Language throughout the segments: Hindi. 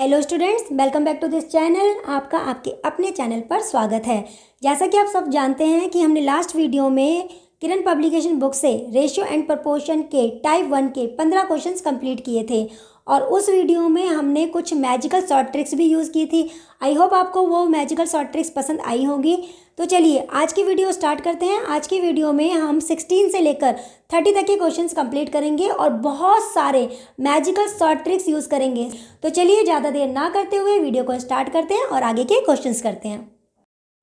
Hello students, welcome back to this channel. आपका आपके अपने चैनल पर स्वागत है। जैसा कि आप सब जानते हैं कि हमने लास्ट वीडियो में किरण पब्लिकेशन बुक से रेशियो एंड प्रोपोर्शन के टाइप 1 के 15 क्वेश्चंस कंप्लीट किए थे और उस वीडियो में हमने कुछ मैजिकल शॉर्ट ट्रिक्स भी यूज़ की थी। आई होप आपको वो मैजिकल शॉर्ट ट्रिक्स पसंद आई होंगी। तो चलिए आज की वीडियो स्टार्ट करते हैं। आज की वीडियो में हम 16 से लेकर 30 तक के क्वेश्चंस कंप्लीट करेंगे और बहुत सारे मैजिकल शॉर्ट ट्रिक्स यूज़ करेंगे। तो चलिए ज़्यादा देर ना करते हुए वीडियो को स्टार्ट करते हैं और आगे के क्वेश्चंस करते हैं।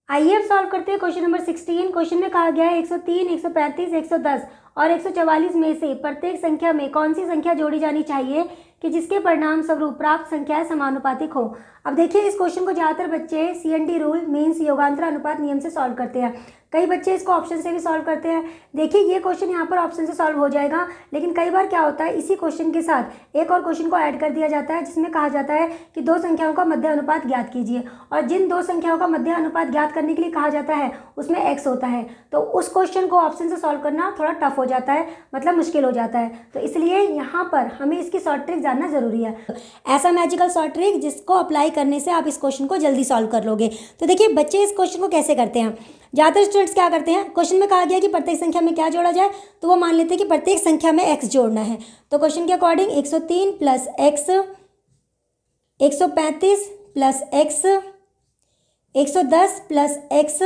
आइए अब सॉल्व करते हैं क्वेश्चन नंबर 16। क्वेश्चन में कहा गया है 103, 135, 110 और 144 में से प्रत्येक संख्या में कौन सी संख्या जोड़ी जानी चाहिए कि जिसके परिणाम स्वरूप प्राप्त संख्याएं समानुपातिक हो। अब देखिए इस क्वेश्चन को ज़्यादातर बच्चे CNT रूल मीन्स योगांतर अनुपात नियम से सॉल्व करते हैं। कई बच्चे इसको ऑप्शन से भी सॉल्व करते हैं। देखिए ये क्वेश्चन यहाँ पर ऑप्शन से सॉल्व हो जाएगा, लेकिन कई बार क्या होता है इसी क्वेश्चन के साथ एक और क्वेश्चन को ऐड कर दिया जाता है जिसमें कहा जाता है कि दो संख्याओं का मध्य अनुपात ज्ञात कीजिए, और जिन दो संख्याओं का मध्य अनुपात ज्ञात करने के लिए कहा जाता है उसमें x होता है। तो उस क्वेश्चन को ऑप्शन से सॉल्व करना थोड़ा टफ हो जाता है, मतलब मुश्किल हो जाता है। तो इसलिए यहाँ पर हमें इसकी शॉर्ट ट्रिक जानना जरूरी है। ऐसा मैजिकल शॉर्ट ट्रिक जिसको अप्लाई करने से आप इस क्वेश्चन को जल्दी सॉल्व कर लोगे। तो देखिए बच्चे इस क्वेश्चन को कैसे करते हैं। ज़्यादातर स्टूडेंट्स क्या करते हैं, क्वेश्चन में कहा गया कि प्रत्येक संख्या में क्या जोड़ा जाए, तो वो मान लेते हैं कि प्रत्येक संख्या में x जोड़ना है। तो क्वेश्चन के according 103 plus x, 135 plus x, 110 plus x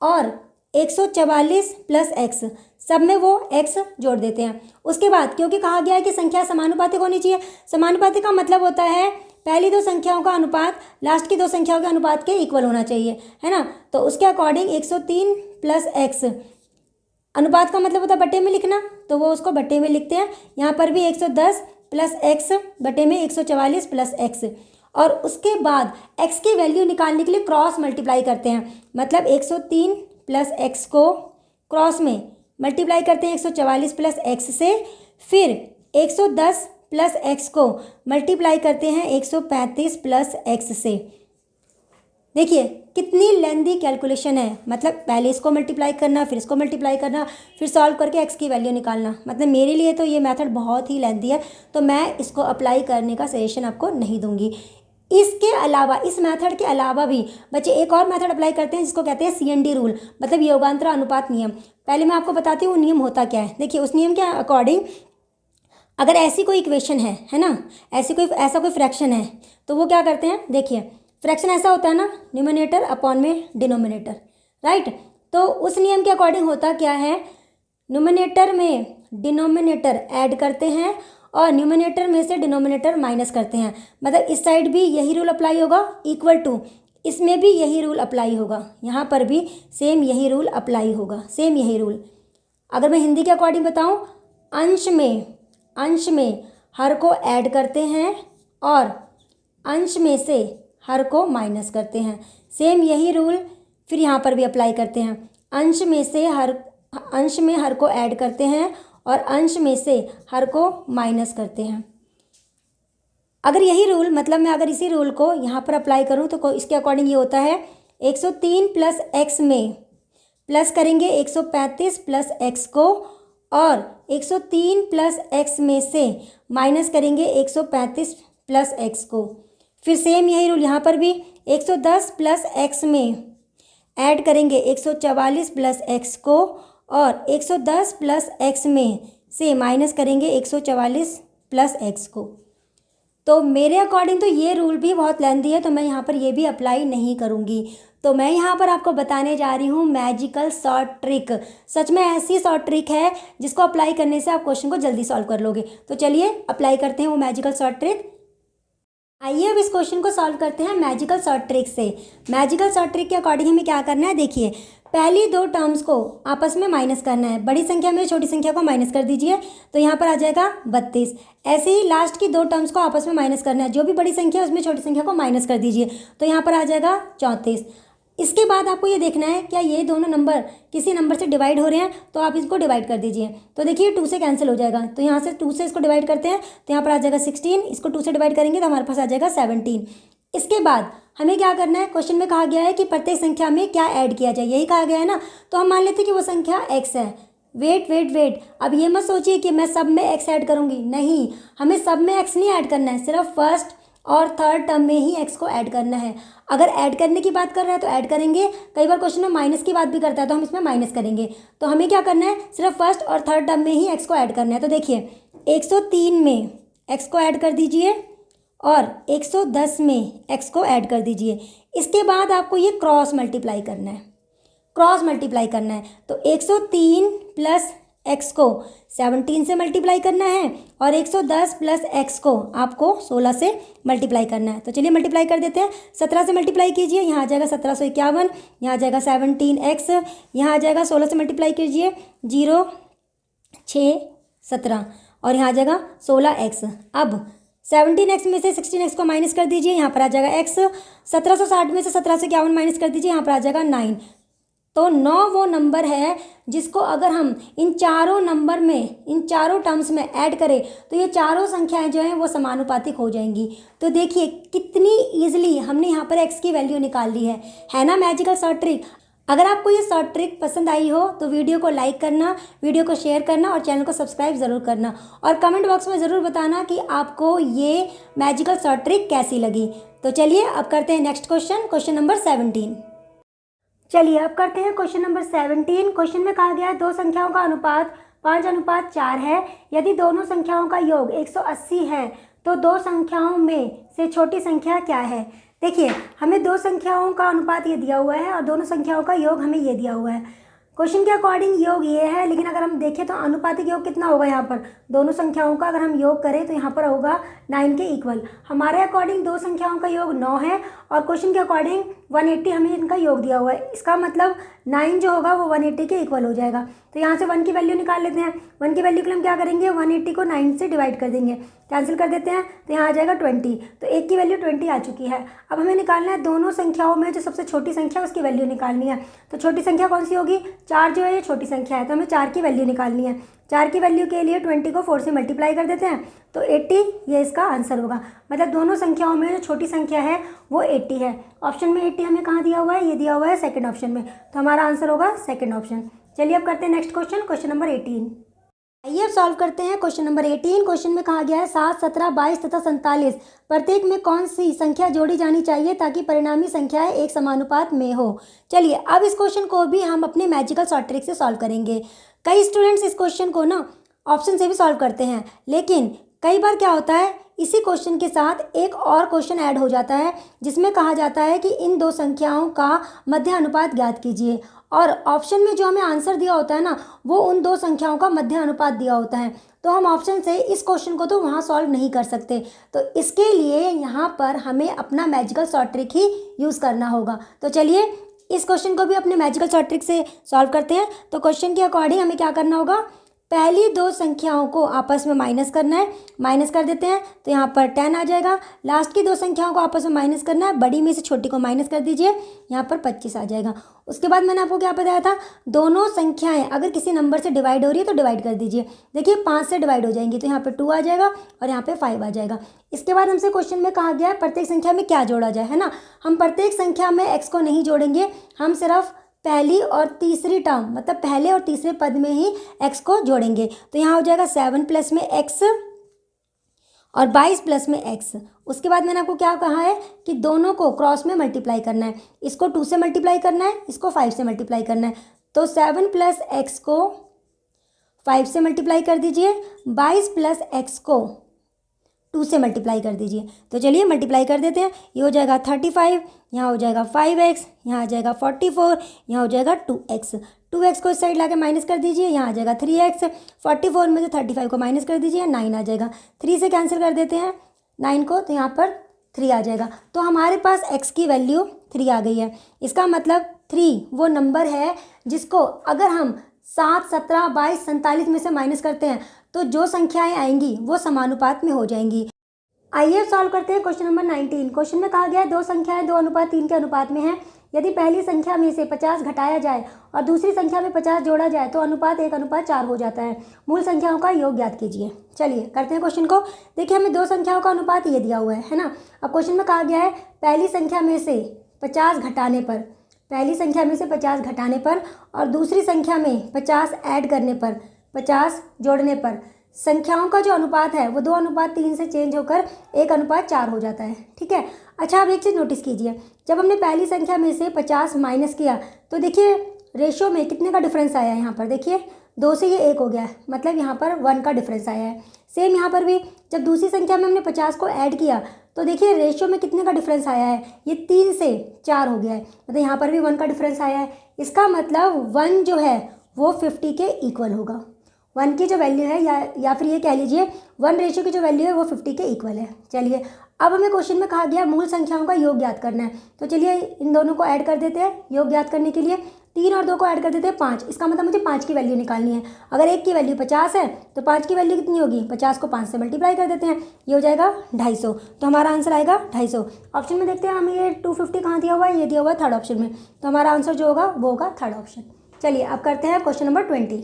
और 144 प्लस x, सब में वो x जोड़ देते हैं। उसके बाद क्योंकि कहा गया है कि संख्या समानुपातिक होनी चाहिए, समानुपातिक का मतलब होता है पहली दो संख्याओं का अनुपात लास्ट की दो संख्याओं के अनुपात के इक्वल होना चाहिए, है ना। तो उसके अकॉर्डिंग 103 प्लस x, अनुपात का मतलब होता है बट्टे में लिखना, तो वो उसको बट्टे में लिखते हैं। यहाँ पर भी 110 प्लस x बट्टे में 144 प्लस x, और उसके बाद x की वैल्यू निकालने के लिए क्रॉस मल्टीप्लाई करते हैं। मतलब 103 प्लस x को क्रॉस में मल्टीप्लाई करते हैं 144 प्लस x से, फिर 110 प्लस x को मल्टीप्लाई करते हैं 135 प्लस x से। देखिए कितनी लेंदी कैलकुलेशन है, मतलब पहले इसको मल्टीप्लाई करना, फिर इसको मल्टीप्लाई करना, फिर सॉल्व करके x की वैल्यू निकालना। मतलब मेरे लिए तो ये मेथड बहुत ही लेंदी है, तो मैं इसको अप्लाई करने का सजेशन आपको नहीं दूंगी। इसके अलावा इस मेथड के अलावा भी बच्चे एक और मेथड अप्लाई करते हैं जिसको कहते हैं CNT रूल, मतलब योगांतर अनुपात नियम। पहले मैं आपको बताती हूँ वो नियम होता क्या है। देखिए उस नियम के अकॉर्डिंग अगर ऐसी कोई इक्वेशन है ना, ऐसा कोई फ्रैक्शन है, तो वो क्या करते हैं, देखिए फ्रैक्शन ऐसा होता है ना, न्यूमरेटर अपॉन में डिनोमिनेटर, राइट। तो उस नियम के अकॉर्डिंग होता क्या है, न्यूमरेटर में डिनोमिनेटर ऐड करते हैं और न्यूमरेटर में से डिनोमिनेटर माइनस करते हैं। मतलब इस साइड भी यही रूल अप्लाई होगा, इक्वल टू इसमें भी यही रूल अप्लाई होगा, यहाँ पर भी सेम यही रूल अप्लाई होगा, सेम यही रूल। अगर मैं हिंदी के अकॉर्डिंग बताऊँ, अंश में हर को ऐड करते हैं और अंश में से हर को माइनस करते हैं। सेम यही रूल फिर यहाँ पर भी अप्लाई करते हैं। अंश में हर को ऐड करते हैं और अंश में से हर को माइनस करते हैं। अगर यही रूल, मतलब मैं अगर इसी रूल को यहाँ पर अप्लाई करूँ तो इसके अकॉर्डिंग ये होता है 103 प्लस x में प्लस करेंगे 135 प्लस x को, और 103 प्लस x में से माइनस करेंगे 135 प्लस x को। फिर सेम यही रूल यहाँ पर भी 110 प्लस x में ऐड करेंगे 144 प्लस x को, और 110 प्लस x में से माइनस करेंगे 144 प्लस x को। तो मेरे अकॉर्डिंग तो ये रूल भी बहुत लेंथी है, तो मैं यहाँ पर ये भी अप्लाई नहीं करूँगी। तो मैं यहाँ पर आपको बताने जा रही हूँ मैजिकल शॉर्ट ट्रिक। सच में ऐसी शॉर्ट ट्रिक है जिसको अप्लाई करने से आप क्वेश्चन को जल्दी सॉल्व कर लोगे। तो चलिए अप्लाई करते हैं वो मैजिकल शॉर्ट ट्रिक। आइए अब इस क्वेश्चन को सॉल्व करते हैं मैजिकल शॉर्ट ट्रिक से। मैजिकल शॉर्ट ट्रिक के अकॉर्डिंग हमें क्या करना है, देखिए पहली दो टर्म्स को आपस में माइनस करना है। बड़ी संख्या में छोटी संख्या को माइनस कर दीजिए, तो यहाँ पर आ जाएगा 32। ऐसे ही लास्ट की दो टर्म्स को आपस में माइनस करना है, जो भी बड़ी संख्या है उसमें छोटी संख्या को माइनस कर दीजिए, तो यहाँ पर आ जाएगा 34। इसके बाद आपको ये देखना है क्या ये दोनों नंबर किसी नंबर से डिवाइड हो रहे हैं, तो आप इसको डिवाइड कर दीजिए। तो देखिए 2 से कैंसिल हो जाएगा, तो यहाँ से 2 से इसको डिवाइड करते हैं तो यहाँ पर आ जाएगा 16, इसको 2 से डिवाइड करेंगे तो हमारे पास आ जाएगा 17। इसके बाद हमें क्या करना है, क्वेश्चन में कहा गया है कि प्रत्येक संख्या में क्या ऐड किया जाए, यही कहा गया है ना। तो हम मान लेते हैं कि वो संख्या x है। वेट, अब ये मत सोचिए कि मैं सब में x ऐड करूँगी, नहीं, हमें सब में x नहीं ऐड करना है, सिर्फ फर्स्ट और थर्ड टर्म में ही x को ऐड करना है। अगर ऐड करने की बात कर रहा है तो ऐड करेंगे, कई बार क्वेश्चन में माइनस की बात भी करता है तो हम इसमें माइनस करेंगे। तो हमें क्या करना है, सिर्फ फर्स्ट और थर्ड टर्म में ही x को ऐड करना है। तो देखिए 103 में x को ऐड कर दीजिए और 110 में x को ऐड कर दीजिए। इसके बाद आपको ये क्रॉस मल्टीप्लाई करना है, क्रॉस मल्टीप्लाई करना है। तो 103 प्लस x को 17 से मल्टीप्लाई करना है और 110 प्लस x को आपको 16 से मल्टीप्लाई करना है। तो चलिए मल्टीप्लाई कर देते हैं। 17 से मल्टीप्लाई कीजिए, यहाँ आ जाएगा 1751, यहाँ आ जाएगा 17x, यहाँ आ जाएगा 16 से मल्टीप्लाई कीजिए 0 6 17 और यहाँ आ जाएगा 16x। अब 17x में से 16x को माइनस कर दीजिए, यहाँ पर आ जाएगा x। 1760 में से 1751 माइनस कर दीजिए, यहाँ पर आ जाएगा 9। तो 9 वो नंबर है जिसको अगर हम इन चारों नंबर में, इन चारों टर्म्स में ऐड करें तो ये चारों संख्याएं जो हैं वो समानुपातिक हो जाएंगी। तो देखिए कितनी ईजिली हमने यहाँ पर x की वैल्यू निकाल ली है ना मैजिकल शॉर्ट ट्रिक। अगर आपको ये शॉर्ट ट्रिक पसंद आई हो तो वीडियो को लाइक करना, वीडियो को शेयर करना और चैनल को सब्सक्राइब ज़रूर करना और कमेंट बॉक्स में ज़रूर बताना कि आपको ये मैजिकल शॉर्ट ट्रिक कैसी लगी। तो चलिए अब करते हैं नेक्स्ट क्वेश्चन, क्वेश्चन नंबर 17। चलिए अब करते हैं क्वेश्चन नंबर 17। क्वेश्चन में कहा गया है दो संख्याओं का अनुपात 5:4 है। यदि दोनों संख्याओं का योग 180 है तो दो संख्याओं में से छोटी संख्या क्या है। देखिए हमें दो संख्याओं का अनुपात ये दिया हुआ है और दोनों संख्याओं का योग हमें ये दिया हुआ है। क्वेश्चन के अकॉर्डिंग योग ये है, लेकिन अगर हम देखें तो अनुपातिक योग कितना होगा, यहाँ पर दोनों संख्याओं का अगर हम योग करें तो यहाँ पर होगा 9 के इक्वल। हमारे अकॉर्डिंग दो संख्याओं का योग 9 है और क्वेश्चन के अकॉर्डिंग 180 हमें इनका योग दिया हुआ है। इसका मतलब 9 जो होगा वो 180 के इक्वल हो जाएगा। तो यहाँ से 1 की वैल्यू निकाल लेते हैं। 1 की वैल्यू के लिए हम क्या करेंगे, 180 को 9 से डिवाइड कर देंगे, कैंसिल कर देते हैं तो यहाँ आ जाएगा 20। तो 1 की वैल्यू 20 आ चुकी है। अब हमें निकालना है दोनों संख्याओं में जो सबसे छोटी संख्या है उसकी वैल्यू निकालनी है। तो छोटी संख्या कौन सी होगी, 4 जो है ये छोटी संख्या है तो हमें 4 की वैल्यू निकालनी है। 4 की वैल्यू के लिए 20 को 4 से मल्टीप्लाई कर देते हैं तो 80 ये इसका आंसर होगा। मतलब दोनों संख्याओं में जो छोटी संख्या है वो 80 है। ऑप्शन में 80 हमें कहाँ दिया हुआ है, ये दिया हुआ है सेकंड ऑप्शन में, तो हमारा आंसर होगा सेकंड ऑप्शन। चलिए अब करते हैं नेक्स्ट क्वेश्चन, क्वेश्चन नंबर 18। आइए अब सॉल्व करते हैं क्वेश्चन नंबर 18। क्वेश्चन में कहा गया है 7, 17, 22 तथा 47 प्रत्येक में कौन सी संख्या जोड़ी जानी चाहिए ताकि परिणामी संख्याएं एक समानुपात में हो। चलिए अब इस क्वेश्चन को भी हम अपने मैजिकल शॉर्ट ट्रिक से सॉल्व करेंगे। कई स्टूडेंट्स इस क्वेश्चन को ना ऑप्शन से भी सॉल्व करते हैं, लेकिन कई बार क्या होता है इसी क्वेश्चन के साथ एक और क्वेश्चन ऐड हो जाता है जिसमें कहा जाता है कि इन दो संख्याओं का मध्य अनुपात ज्ञात कीजिए। और ऑप्शन में जो हमें आंसर दिया होता है ना वो उन दो संख्याओं का मध्य अनुपात दिया होता है, तो हम ऑप्शन से इस क्वेश्चन को तो वहाँ सॉल्व नहीं कर सकते। तो इसके लिए यहाँ पर हमें अपना मैजिकल शॉर्ट ट्रिक ही यूज़ करना होगा। तो चलिए इस क्वेश्चन को भी अपने मैजिकल शॉर्ट ट्रिक से सॉल्व करते हैं। तो क्वेश्चन के अकॉर्डिंग हमें क्या करना होगा, पहली दो संख्याओं को आपस में माइनस करना है, माइनस कर देते हैं तो यहाँ पर 10 आ जाएगा। लास्ट की दो संख्याओं को आपस में माइनस करना है, बड़ी में से छोटी को माइनस कर दीजिए, यहाँ पर 25 आ जाएगा। उसके बाद मैंने आपको क्या बताया था, दोनों संख्याएं अगर किसी नंबर से डिवाइड हो रही है तो डिवाइड कर दीजिए। देखिए 5 से डिवाइड हो जाएंगी तो यहाँ पर 2 आ जाएगा और यहाँ पर 5 आ जाएगा। इसके बाद हमसे क्वेश्चन में कहा गया है प्रत्येक संख्या में क्या जोड़ा जाए, है ना। हम प्रत्येक संख्या में x को नहीं जोड़ेंगे, हम सिर्फ पहली और तीसरी टर्म मतलब पहले और तीसरे पद में ही x को जोड़ेंगे। तो यहाँ हो जाएगा 7 प्लस में x और 22 प्लस में x। उसके बाद मैंने आपको क्या कहा है कि दोनों को क्रॉस में मल्टीप्लाई करना है, इसको 2 से मल्टीप्लाई करना है, इसको 5 से मल्टीप्लाई करना है। तो 7 प्लस x को 5 से मल्टीप्लाई कर दीजिए, 22 प्लस x को 2 से मल्टीप्लाई कर दीजिए। तो चलिए मल्टीप्लाई कर देते हैं, ये हो जाएगा 35, यहाँ हो जाएगा 5x, यहाँ आ जाएगा 44, यहाँ हो जाएगा 2x। 2x को इस साइड लाके माइनस कर दीजिए, यहाँ आ जाएगा 3x। 44 में से 35 को माइनस कर दीजिए, 9 आ जाएगा। 3 से कैंसिल कर देते हैं 9 को, तो यहाँ पर 3 आ जाएगा। तो हमारे पास x की वैल्यू 3 आ गई है। इसका मतलब 3 वो नंबर है जिसको अगर हम 7, 17, 22, 47 में से माइनस करते हैं तो जो संख्याएं आएंगी वो समानुपात में हो जाएंगी। आइए सॉल्व करते हैं क्वेश्चन नंबर 19। क्वेश्चन में कहा गया है दो संख्याएं 2:3 के अनुपात में हैं। यदि पहली संख्या में से 50 घटाया जाए और दूसरी संख्या में 50 जोड़ा जाए तो अनुपात 1:4 हो जाता है। मूल संख्याओं का योग ज्ञात कीजिए। चलिए करते हैं क्वेश्चन को। देखिए हमें दो संख्याओं का अनुपात ये दिया हुआ है ना। अब क्वेश्चन में कहा गया है पहली संख्या में से 50 घटाने पर, पहली संख्या में से 50 घटाने पर और दूसरी संख्या में 50 ऐड करने पर, 50 जोड़ने पर संख्याओं का जो अनुपात है वो 2:3 से चेंज होकर 1:4 हो जाता है। ठीक है। अच्छा, अब एक चीज़ नोटिस कीजिए, जब हमने पहली संख्या में से 50 माइनस किया तो देखिए रेशो में कितने का डिफरेंस आया है। यहाँ पर देखिए 2 से ये 1 हो गया है, मतलब यहाँ पर 1 का डिफरेंस आया है। सेम यहाँ पर भी जब दूसरी संख्या में हमने 50 को ऐड किया तो देखिए रेशो में कितने का डिफरेंस आया है, ये 3 से 4 हो गया है, मतलब यहाँ पर भी 1 का डिफरेंस आया है। इसका मतलब 1 जो है वो 50 के इक्वल होगा। 1 की जो वैल्यू है या फिर ये कह लीजिए 1 रेशियो की जो वैल्यू है वो 50 के इक्वल है। चलिए, अब हमें क्वेश्चन में कहा गया मूल संख्याओं का योग ज्ञात करना है, तो चलिए इन दोनों को ऐड कर देते हैं। योग ज्ञात करने के लिए 3 और 2 को ऐड कर देते हैं 5। इसका मतलब मुझे 5 की वैल्यू निकालनी है। अगर 1 की वैल्यू 50 है तो 5 की वैल्यू कितनी होगी, 50 को 5 से मल्टीप्लाई कर देते हैं, ये हो जाएगा 250। तो हमारा आंसर आएगा 250। ऑप्शन में देखते हैं हमें ये 250 कहाँ दिया हुआ है, ये दिया हुआ है थर्ड ऑप्शन में, तो हमारा आंसर जो होगा वो होगा थर्ड ऑप्शन। चलिए अब करते हैं क्वेश्चन नंबर 20।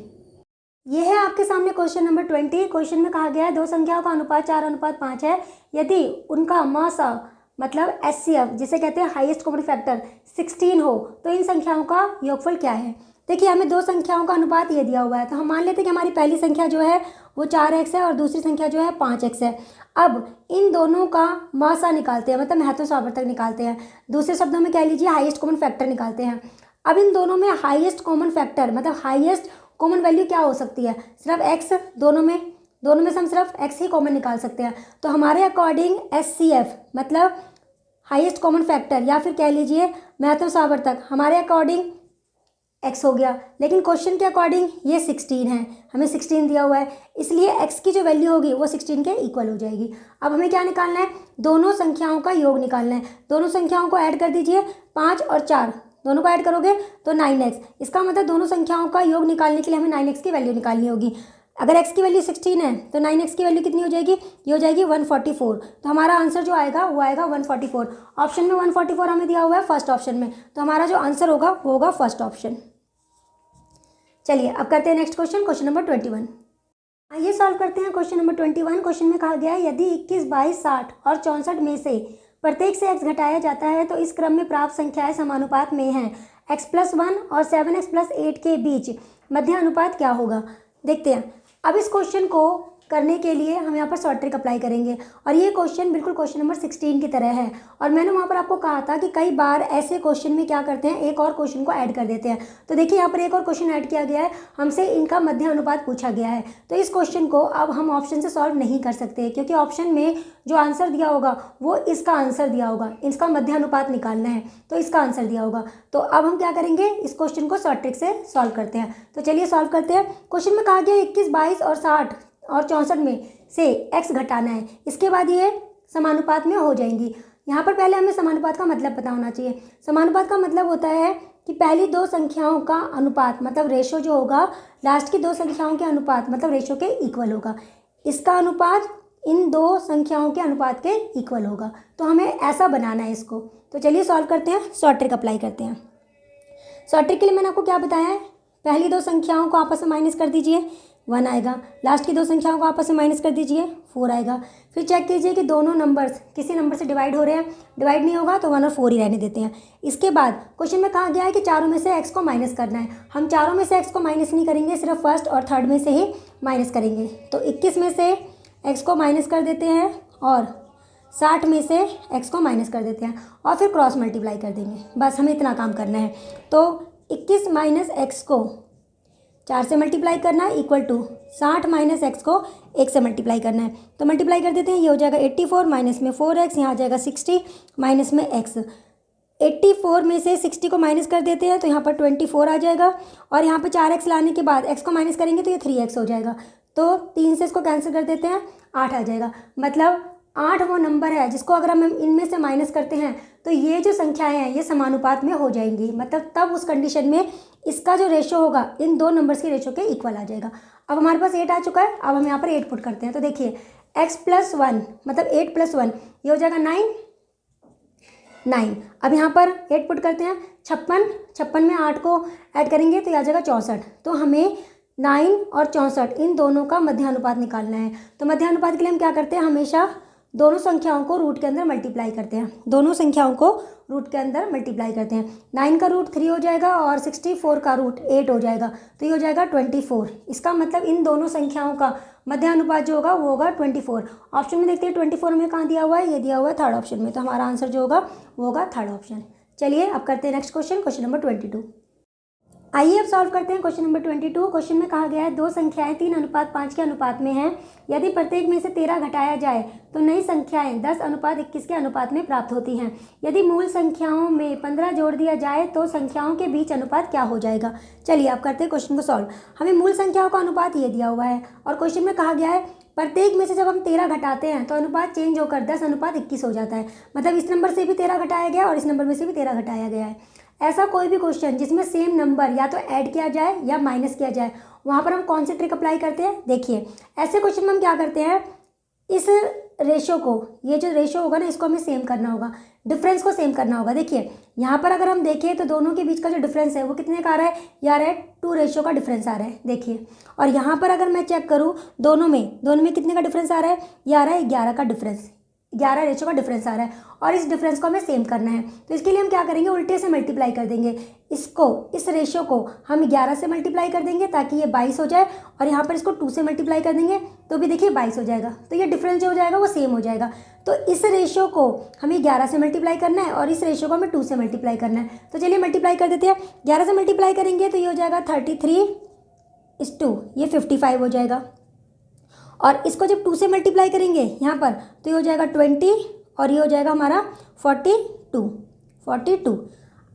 ये है आपके सामने क्वेश्चन नंबर 20। क्वेश्चन में कहा गया है दो संख्याओं का अनुपात 4:5 है, यदि उनका मौसा मतलब HCF जिसे कहते हैं हाईएस्ट कॉमन फैक्टर 16 हो तो इन संख्याओं का योगफल क्या है। देखिए हमें दो संख्याओं का अनुपात ये दिया हुआ है, तो हम मान लेते हैं कि हमारी पहली संख्या जो है वो 4x है और दूसरी संख्या जो है 5x है। अब इन दोनों का मौसा निकालते हैं, मतलब महत्व सावर्तक निकालते हैं, दूसरे शब्दों में कह लीजिए हाईएस्ट कॉमन फैक्टर निकालते हैं। अब इन दोनों में हाईएस्ट कॉमन फैक्टर मतलब हाईएस्ट कॉमन वैल्यू क्या हो सकती है, सिर्फ x। दोनों में से हम सिर्फ x ही कॉमन निकाल सकते हैं, तो हमारे अकॉर्डिंग HCF मतलब हाईएस्ट कॉमन फैक्टर या फिर कह लीजिए महत्व सावर्तक हमारे अकॉर्डिंग x हो गया, लेकिन क्वेश्चन के अकॉर्डिंग ये 16 है, हमें 16 दिया हुआ है, इसलिए x की जो वैल्यू होगी वो 16 के इक्वल हो जाएगी। अब हमें क्या निकालना है, दोनों संख्याओं का योग निकालना है। दोनों संख्याओं को ऐड कर दीजिए, 5 और 4 दोनों को ऐड करोगे तो 9x। इसका मतलब दोनों संख्याओं का योग निकालने के लिए हमें 9x की वैल्यू निकालनी होगी। अगर x की वैल्यू 16 है तो 9x की वैल्यू कितनी हो जाएगी, ये हो जाएगी 144। तो हमारा आंसर जो आएगा वो आएगा 144। ऑप्शन में 144 हमें दिया हुआ है फर्स्ट ऑप्शन में, तो हमारा जो आंसर होगा वो होगा फर्स्ट ऑप्शन। चलिए अब करते हैं नेक्स्ट क्वेश्चन, क्वेश्चन नंबर 21। आइए सॉल्व करते हैं क्वेश्चन नंबर 21। क्वेश्चन में कहा गया है यदि 21, 22, 60 और 64 में से प्रत्येक से x घटाया जाता है तो इस क्रम में प्राप्त संख्याएं समानुपात में हैं। x+1 और 7x+8 के बीच मध्य अनुपात क्या होगा। देखते हैं। अब इस क्वेश्चन को करने के लिए हम यहाँ पर शॉर्ट ट्रिक अप्लाई करेंगे और ये क्वेश्चन बिल्कुल क्वेश्चन नंबर 16 की तरह है। और मैंने वहाँ पर आपको कहा था कि कई बार ऐसे क्वेश्चन में क्या करते हैं, एक और क्वेश्चन को ऐड कर देते हैं। तो देखिए यहाँ पर एक और क्वेश्चन ऐड किया गया है, हमसे इनका मध्य अनुपात पूछा गया है। तो इस क्वेश्चन को अब हम ऑप्शन से सॉल्व नहीं कर सकते, क्योंकि ऑप्शन में जो आंसर दिया होगा वो इसका आंसर दिया होगा, इसका मध्य अनुपात निकालना है तो इसका आंसर दिया होगा। तो अब हम क्या करेंगे, इस क्वेश्चन को शॉर्ट ट्रिक से सॉल्व करते हैं। तो चलिए सॉल्व करते हैं। क्वेश्चन में कहा गया 21, 22 और 60 और 64 में से x घटाना है, इसके बाद ये समानुपात में हो जाएंगी। यहाँ पर पहले हमें समानुपात का मतलब पता होना चाहिए। समानुपात का मतलब होता है कि पहली दो संख्याओं का अनुपात मतलब रेशो जो होगा लास्ट की दो संख्याओं के अनुपात मतलब रेशो के इक्वल होगा। इसका अनुपात इन दो संख्याओं के अनुपात के इक्वल होगा, तो हमें ऐसा बनाना है इसको। तो चलिए सॉल्व करते हैं, शॉर्ट ट्रिक अप्लाई करते हैं। शॉर्ट ट्रिक के लिए मैंने आपको क्या बताया है, पहली दो संख्याओं को आपस में माइनस कर दीजिए, 1 आएगा। लास्ट की दो संख्याओं को आपस में माइनस कर दीजिए, 4 आएगा। फिर चेक कीजिए कि दोनों नंबर्स किसी नंबर से डिवाइड हो रहे हैं, डिवाइड नहीं होगा तो 1 और 4 ही रहने देते हैं। इसके बाद क्वेश्चन में कहा गया है कि चारों में से x को माइनस करना है। हम चारों में से x को माइनस नहीं करेंगे, सिर्फ फर्स्ट और थर्ड में से ही माइनस करेंगे। तो 21 में से x को माइनस कर देते हैं और 60 में से x को माइनस कर देते हैं और फिर क्रॉस मल्टीप्लाई कर देंगे। बस हमें इतना काम करना है। तो 21 माइनस x को 4 से मल्टीप्लाई करना है इक्वल टू 60 माइनस x को 1 से मल्टीप्लाई करना है। तो मल्टीप्लाई कर देते हैं, ये हो जाएगा 84 माइनस में 4x, यहाँ आ जाएगा 60 माइनस में x। 84 में से 60 को माइनस कर देते हैं तो यहाँ पर 24 आ जाएगा और यहाँ पर 4x लाने के बाद x को माइनस करेंगे तो ये 3x हो जाएगा। तो 3 से इसको कैंसिल कर देते हैं, 8 आ जाएगा। मतलब 8 वो नंबर है जिसको अगर हम इनमें से माइनस करते हैं तो ये जो संख्याएं हैं ये समानुपात में हो जाएंगी। मतलब तब उस कंडीशन में इसका जो रेशो होगा इन दो नंबर्स के रेशो के इक्वल आ जाएगा। अब हमारे पास 8 आ चुका है, अब हम यहाँ पर 8 पुट करते हैं। तो देखिए x+1 मतलब 8 + 1 ये हो जाएगा 9। अब यहाँ पर 8 पुट करते हैं, 56 में 8 को ऐड करेंगे तो ये आ जाएगा 64। तो हमें 9 और 64 इन दोनों का मध्य अनुपात निकालना है। तो मध्य अनुपात के लिए हम क्या करते हैं, हमेशा दोनों संख्याओं को रूट के अंदर मल्टीप्लाई करते हैं, दोनों संख्याओं को रूट के अंदर मल्टीप्लाई करते हैं। 9 का रूट 3 हो जाएगा और 64 का रूट 8 हो जाएगा, तो ये हो जाएगा 24। इसका मतलब इन दोनों संख्याओं का मध्य अनुपात जो होगा वो होगा 24। ऑप्शन में देखते हैं 24 में कहाँ दिया हुआ है, ये दिया हुआ है थर्ड ऑप्शन में, तो हमारा आंसर जो होगा वो होगा थर्ड ऑप्शन। चलिए अब करते हैं नेक्स्ट क्वेश्चन, क्वेश्चन नंबर 22। आइए अब सॉल्व करते हैं क्वेश्चन नंबर 22। क्वेश्चन में कहा गया है दो संख्याएं 3:5 के अनुपात में हैं, यदि प्रत्येक में से 13 घटाया जाए तो नई संख्याएं 10:21 के अनुपात में प्राप्त होती हैं। यदि मूल संख्याओं में 15 जोड़ दिया जाए तो संख्याओं के बीच अनुपात क्या हो जाएगा। चलिए आप करते हैं क्वेश्चन को सॉल्व। हमें मूल संख्याओं का अनुपात ये दिया हुआ है और क्वेश्चन में कहा गया है प्रत्येक में से जब हम 13 घटाते हैं तो अनुपात चेंज होकर 10:21 हो जाता है। मतलब इस नंबर से भी 13 घटाया गया और इस नंबर में से भी 13 घटाया गया है। ऐसा कोई भी क्वेश्चन जिसमें सेम नंबर या तो ऐड किया जाए या माइनस किया जाए, वहाँ पर हम कौन सी ट्रिक अप्लाई करते हैं। देखिए ऐसे क्वेश्चन में हम क्या करते हैं, इस रेशो को, ये जो रेशो होगा ना इसको हमें सेम करना होगा, डिफरेंस को सेम करना होगा। देखिए यहाँ पर अगर हम देखें तो दोनों के बीच का जो डिफरेंस है वो कितने का आ रहा है, ये आ रहा है 2 रेशो का डिफरेंस आ रहा है। देखिए और यहाँ पर अगर मैं चेक करूँ दोनों में कितने का डिफरेंस आ रहा है, ये आ रहा है 11 का डिफरेंस, 11 रेशो का डिफरेंस आ रहा है और इस डिफरेंस को हमें सेम करना है। तो इसके लिए हम क्या करेंगे, उल्टे से मल्टीप्लाई कर देंगे। इस रेशो को हम 11 से मल्टीप्लाई कर देंगे ताकि ये 22 हो जाए और यहाँ पर इसको 2 से मल्टीप्लाई कर देंगे तो भी देखिए 22 हो जाएगा। तो ये डिफरेंस जो हो जाएगा वो सेम हो जाएगा। तो इस रेशो को हमें 11 से मल्टीप्लाई करना है और इस रेशो को हमें 2 से मल्टीप्लाई करना है। तो चलिए मल्टीप्लाई कर देते हैं। 11 से मल्टीप्लाई करेंगे तो ये हो जाएगा 33:2, ये 55 हो जाएगा। और इसको जब 2 से मल्टीप्लाई करेंगे यहाँ पर तो ये हो जाएगा 20 और ये हो जाएगा हमारा 42।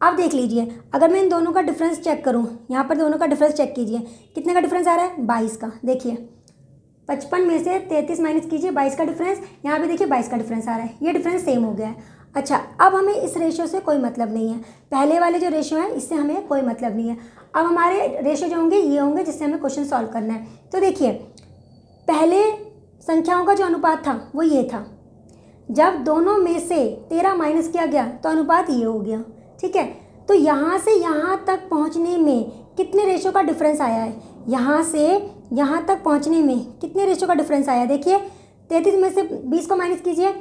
अब देख लीजिए अगर मैं इन दोनों का डिफरेंस चेक करूँ, यहाँ पर दोनों का डिफरेंस चेक कीजिए, कितने का डिफरेंस आ रहा है, 22 का। देखिए 55 में से 33 माइनस कीजिए, 22 का डिफरेंस, यहाँ पे देखिए 22 का डिफरेंस आ रहा है, ये डिफरेंस सेम हो गया है। अच्छा अब हमें इस रेशो से कोई मतलब नहीं है, पहले वाले जो रेशो है इससे हमें कोई मतलब नहीं है। अब हमारे रेशो जो होंगे ये होंगे जिससे हमें क्वेश्चन सॉल्व करना है। तो देखिए पहले संख्याओं का जो अनुपात था वो ये था, जब दोनों में से 13 माइनस किया गया तो अनुपात ये हो गया। ठीक है, तो यहाँ से यहाँ तक पहुँचने में कितने रेशो का डिफरेंस आया है, यहाँ से यहाँ तक पहुँचने में कितने रेशो का डिफरेंस आया है। देखिए 33 में से 20 को माइनस कीजिए,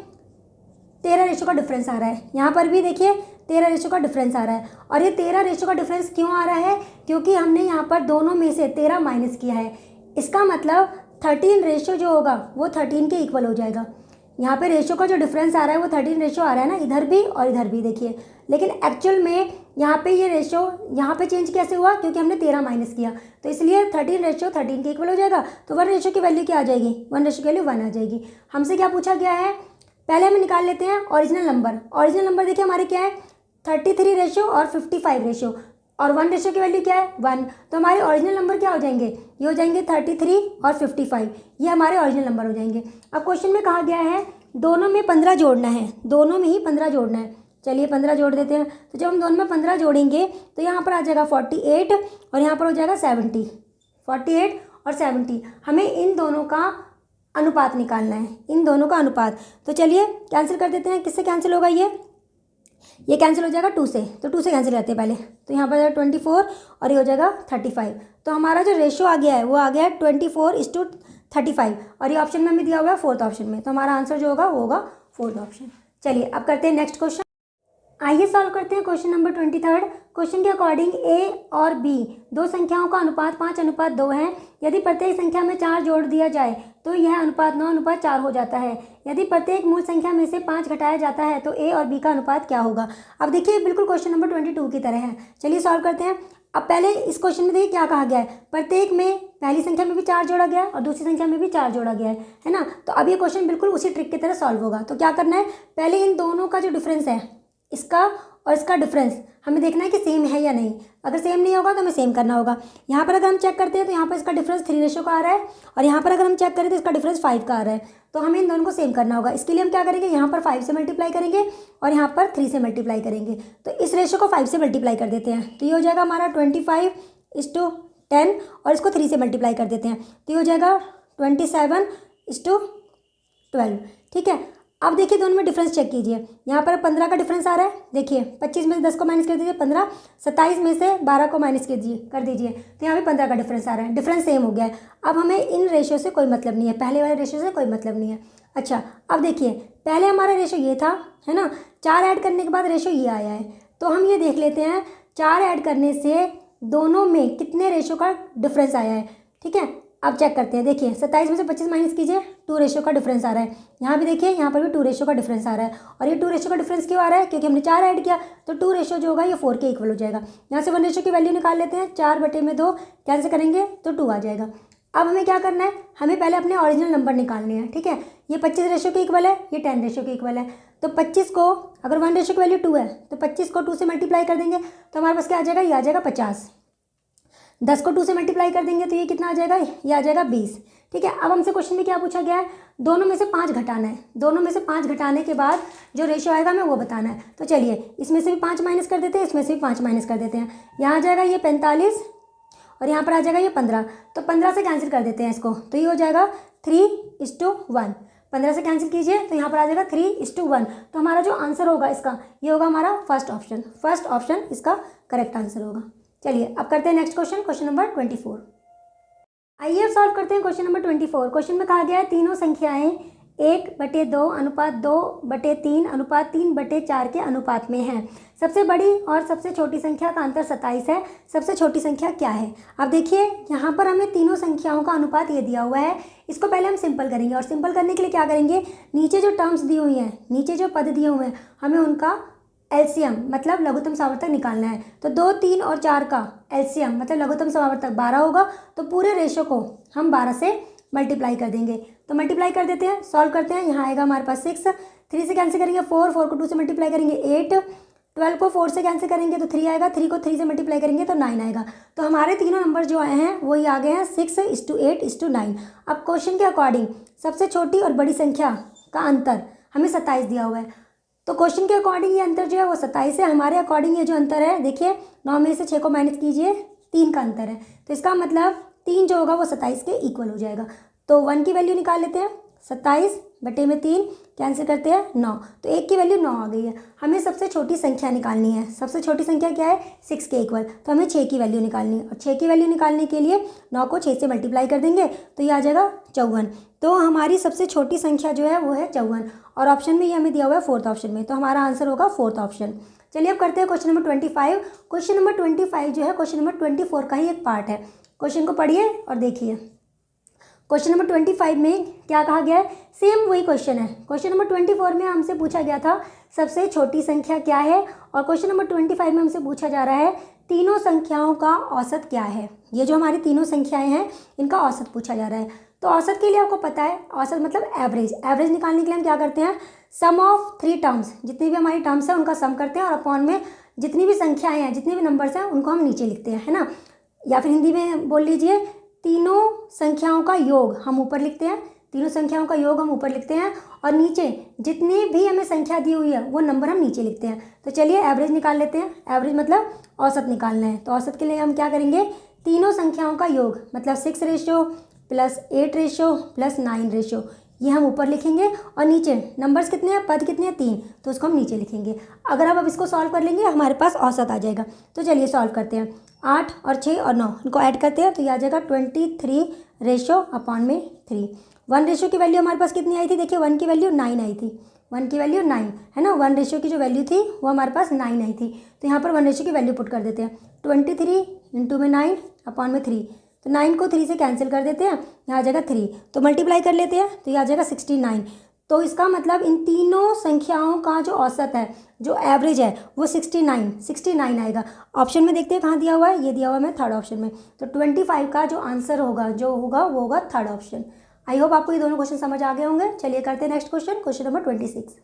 13 रेशो का डिफरेंस आ रहा है। यहाँ पर भी देखिए 13 रेशो का डिफरेंस आ रहा है। और ये 13 रेशो का डिफरेंस क्यों आ रहा है, क्योंकि हमने यहाँ पर दोनों में से 13 माइनस किया है। इसका मतलब 13 रेशो जो होगा वो 13 के इक्वल हो जाएगा। यहाँ पे रेशो का जो डिफरेंस आ रहा है वो 13 रेशो आ रहा है ना, इधर भी और इधर भी देखिए। लेकिन एक्चुअल में यहाँ पे ये रेशो यहाँ पे चेंज कैसे हुआ, क्योंकि हमने 13 माइनस किया, तो इसलिए 13 रेशो 13 के इक्वल हो जाएगा। तो 1 रेशो की वैल्यू क्या आ जाएगी, 1 रेशो की वैल्यू 1 आ जाएगी। हमसे क्या पूछा गया है, पहले हम निकाल लेते हैं ओरिजिनल नंबर। ओरिजिनल नंबर देखिए हमारे क्या है, 33 रेशो और 55 रेशो, और 1 रेशो की वैल्यू क्या है, 1। तो हमारे ओरिजिनल नंबर क्या हो जाएंगे, ये हो जाएंगे 33 और 55, ये हमारे ओरिजिनल नंबर हो जाएंगे। अब क्वेश्चन में कहा गया है दोनों में 15 जोड़ना है, दोनों में ही 15 जोड़ना है। चलिए 15 जोड़ देते हैं। तो जब हम दोनों में 15 जोड़ेंगे तो यहाँ पर आ जाएगा 48 और यहाँ पर हो जाएगा 70। 48 और 70, हमें इन दोनों का अनुपात निकालना है, इन दोनों का अनुपात। तो चलिए कैंसिल कर देते हैं। किससे कैंसिल होगा, ये कैंसिल हो जाएगा 2 से, तो 2 से कैंसिल करते हैं पहले। तो यहाँ पर जाएगा 24 और ये हो जाएगा 35। तो हमारा जो रेशो आ गया है वो आ गया है 24:35 और ये ऑप्शन में हमें दिया हुआ है 4th ऑप्शन में। तो हमारा आंसर जो होगा वो होगा 4th ऑप्शन। चलिए अब करते हैं नेक्स्ट क्वेश्चन। आइए सॉल्व करते हैं क्वेश्चन नंबर 23। क्वेश्चन के अकॉर्डिंग ए और बी दो संख्याओं का अनुपात 5:2 है। यदि प्रत्येक संख्या में 4 जोड़ दिया जाए तो यह अनुपात 9:4 हो जाता है। यदि प्रत्येक मूल संख्या में से 5 घटाया जाता है तो ए और बी का अनुपात क्या होगा। अब देखिए बिल्कुल क्वेश्चन नंबर 22 की तरह है। चलिए सॉल्व करते हैं। अब पहले इस क्वेश्चन में देखिए क्या कहा गया है, प्रत्येक में पहली संख्या में भी 4 जोड़ा गया है और दूसरी संख्या में भी 4 जोड़ा गया है ना। तो अब ये क्वेश्चन बिल्कुल उसी ट्रिक की तरह सॉल्व होगा। तो क्या करना है, पहले इन दोनों का जो डिफरेंस है, इसका और इसका डिफरेंस हमें देखना है कि सेम है या नहीं। अगर सेम नहीं होगा तो हमें सेम करना होगा। यहाँ पर अगर हम चेक करते हैं तो यहाँ पर इसका डिफरेंस 3 रेशो का आ रहा है और यहाँ पर अगर हम चेक करें तो इसका डिफरेंस 5 का आ रहा है। तो हमें इन दोनों को सेम करना होगा। इसके लिए हम क्या करेंगे, यहाँ पर 5 से मल्टीप्लाई करेंगे और यहाँ पर 3 से मल्टीप्लाई करेंगे। तो इस रेशो को 5 से मल्टीप्लाई कर देते हैं तो ये हो जाएगा हमारा 25:10 और इसको 3 से मल्टीप्लाई कर देते हैं तो ये हो जाएगा 27:12। ठीक है, अब देखिए दोनों में डिफरेंस चेक कीजिए। यहाँ पर 15 का डिफरेंस आ रहा है। देखिए 25 में से 10 को माइनस कर दीजिए 15, 27 में से 12 को माइनस कर दीजिए तो यहाँ पे 15 का डिफरेंस आ रहा है। डिफरेंस सेम हो गया है। अब हमें इन रेशियो से कोई मतलब नहीं है, पहले वाले रेशियो से कोई मतलब नहीं है। अच्छा, अब देखिए पहले हमारा रेशो ये था, है ना, 4 ऐड करने के बाद रेशो ये आया है। तो हम ये देख लेते हैं 4 ऐड करने से दोनों में कितने रेशो का डिफरेंस आया है। ठीक है, अब चेक करते हैं। देखिए 27 में से 25 माइनस कीजिए, 2 रेशो का डिफरेंस आ रहा है। यहाँ भी देखिए, यहाँ पर भी 2 रेशो का डिफरेंस आ रहा है। और ये 2 रेशो का डिफरेंस क्यों आ रहा है? क्योंकि हमने 4 ऐड किया, तो 2 रेशो जो होगा ये 4 के इक्वल हो जाएगा। यहाँ से 1 रेशो की वैल्यू निकाल लेते हैं, 4/2 कैंसिल करेंगे तो 2 आ जाएगा। अब हमें क्या करना है, हमें पहले अपने ओरिजिनल नंबर निकालने हैं। ठीक है, ये 25 रेशो के इक्वल है, ये 10 रेशो के इक्वल है। तो 25 को, अगर 1 रेशो की वैल्यू 2 है तो 25 को 2 से मल्टीप्लाई कर देंगे तो हमारे पास क्या आ जाएगा, ये आ जाएगा 50। 10 को 2 से मल्टीप्लाई कर देंगे तो ये कितना आ जाएगा, ये आ जाएगा 20। ठीक है, अब हमसे क्वेश्चन में क्या पूछा गया है, दोनों में से 5 घटाना है। दोनों में से 5 घटाने के बाद जो रेशो आएगा हमें वो बताना है। तो चलिए इसमें से भी 5 माइनस कर देते हैं, इसमें से भी 5 माइनस कर देते हैं। यहाँ आ जाएगा ये 45 और यहाँ पर आ जाएगा ये 15। तो 15 से कैंसिल कर देते हैं इसको, तो ये हो जाएगा 3:1। 15 से कैंसिल कीजिए तो यहाँ पर आ जाएगा 3:1। तो हमारा जो आंसर होगा इसका, ये होगा हमारा फर्स्ट ऑप्शन। फर्स्ट ऑप्शन इसका करेक्ट आंसर होगा। चलिए अब करते हैं नेक्स्ट क्वेश्चन, क्वेश्चन नंबर 24। आइए अब सॉल्व करते हैं क्वेश्चन नंबर 24। क्वेश्चन में कहा गया है तीनों संख्याएं 1/2 अनुपात 2/3 अनुपात 3/4 के अनुपात में हैं। सबसे बड़ी और सबसे छोटी संख्या का अंतर 27 है। सबसे छोटी संख्या क्या है? अब देखिए यहाँ पर हमें तीनों संख्याओं का अनुपात ये दिया हुआ है। इसको पहले हम सिंपल करेंगे, और सिंपल करने के लिए क्या करेंगे, नीचे जो टर्म्स दी हुई हैं, नीचे जो पद दिए हुए हैं, हमें उनका एलसीएम मतलब लघुत्तम समावर्तक निकालना है। तो 2, 3 और 4 का एलसीएम मतलब लघुत्तम समावर्तक 12 होगा। तो पूरे रेशो को हम 12 से मल्टीप्लाई कर देंगे। तो मल्टीप्लाई कर देते हैं, सॉल्व करते हैं। यहाँ आएगा हमारे पास 6, 3 से कैंसिल करेंगे 4, 4 को 2 से मल्टीप्लाई करेंगे 8, 12 को 4 से कैंसिल करेंगे तो 3 आएगा, 3 को 3 से मल्टीप्लाई करेंगे तो 9 आएगा। तो हमारे तीनों नंबर जो आए हैं वही आ गए हैं 6:8:9। अब क्वेश्चन के अकॉर्डिंग सबसे छोटी और बड़ी संख्या का अंतर हमें 27 दिया हुआ है। तो क्वेश्चन के अकॉर्डिंग ये अंतर जो है वो 27 है। हमारे अकॉर्डिंग ये जो अंतर है, देखिए 9 में से 6 को माइनस कीजिए, 3 का अंतर है। तो इसका मतलब 3 जो होगा वो 27 के इक्वल हो जाएगा। तो 1 की वैल्यू निकाल लेते हैं, 27/3 कैंसिल करते हैं 9, तो 1 की वैल्यू 9 आ गई है। हमें सबसे छोटी संख्या निकालनी है। सबसे छोटी संख्या क्या है, 6 के इक्वल। तो हमें 6 की वैल्यू निकालनी है, और 6 की वैल्यू निकालने के लिए 9 को 6 से मल्टीप्लाई कर देंगे तो ये आ जाएगा 54। तो हमारी सबसे छोटी संख्या जो है वो है 54, और ऑप्शन में ये हमें दिया हुआ है 4th ऑप्शन में। तो हमारा आंसर होगा 4th ऑप्शन। चलिए अब करते हैं क्वेश्चन नंबर 25। क्वेश्चन नंबर 25 जो है क्वेश्चन नंबर 24 का ही एक पार्ट है। क्वेश्चन को पढ़िए और देखिए। क्वेश्चन नंबर 25 में क्या कहा गया है, सेम वही क्वेश्चन है। क्वेश्चन नंबर 24 में हमसे पूछा गया था सबसे छोटी संख्या क्या है, और क्वेश्चन नंबर 25 में हमसे पूछा जा रहा है तीनों संख्याओं का औसत क्या है। ये जो हमारी तीनों संख्याएं हैं इनका औसत पूछा जा रहा है। तो औसत के लिए आपको पता है, औसत मतलब एवरेज। एवरेज निकालने के लिए हम क्या करते हैं, सम ऑफ 3 टर्म्स, जितनी भी हमारी टर्म्स हैं उनका सम करते हैं, और अपॉन में जितनी भी संख्याएं हैं, जितने भी नंबर्स हैं उनको हम नीचे लिखते हैं, है ना। या फिर हिंदी में बोल लीजिए, तीनों संख्याओं का योग हम ऊपर लिखते हैं। तीनों संख्याओं का योग हम ऊपर लिखते हैं, और नीचे जितनी भी हमें संख्या दी हुई है वो नंबर हम नीचे लिखते हैं। तो चलिए एवरेज निकाल लेते हैं। एवरेज मतलब औसत निकालना है। तो औसत के लिए हम क्या करेंगे, तीनों संख्याओं का योग मतलब 6 ratio plus 8 ratio plus 9 ratio, ये हम ऊपर लिखेंगे, और नीचे नंबर्स कितने हैं, पद कितने हैं, 3, तो उसको हम नीचे लिखेंगे। अगर आप अब इसको सॉल्व कर लेंगे हमारे पास औसत आ जाएगा। तो चलिए सॉल्व करते हैं। 8 और 6 और 9 इनको ऐड करते हैं तो ये आ जाएगा 23/3। 1 रेशो की वैल्यू हमारे पास कितनी आई थी, देखिए 1 की वैल्यू 9 आई थी। 1 की वैल्यू 9 है ना, 1 रेशो की जो वैल्यू थी वो हमारे पास 9 आई थी। तो यहाँ पर 1 रेशो की वैल्यू पुट कर देते हैं। 23 × 9/3। तो 9 को 3 से कैंसिल कर देते हैं, यहाँ आ जाएगा 3। तो मल्टीप्लाई कर लेते हैं तो ये आ जाएगा 69। तो इसका मतलब इन तीनों संख्याओं का जो औसत है, जो एवरेज है, वो 69 आएगा। ऑप्शन में देखते हैं कहाँ दिया हुआ है, ये दिया हुआ है मैं 3rd ऑप्शन में। तो 25 का जो आंसर होगा, जो होगा वो होगा 3rd ऑप्शन। आई होप आपको ये दोनों क्वेश्चन समझ आ गए होंगे। चलिए करते हैं नेक्स्ट क्वेश्चन, क्वेश्चन नंबर 26।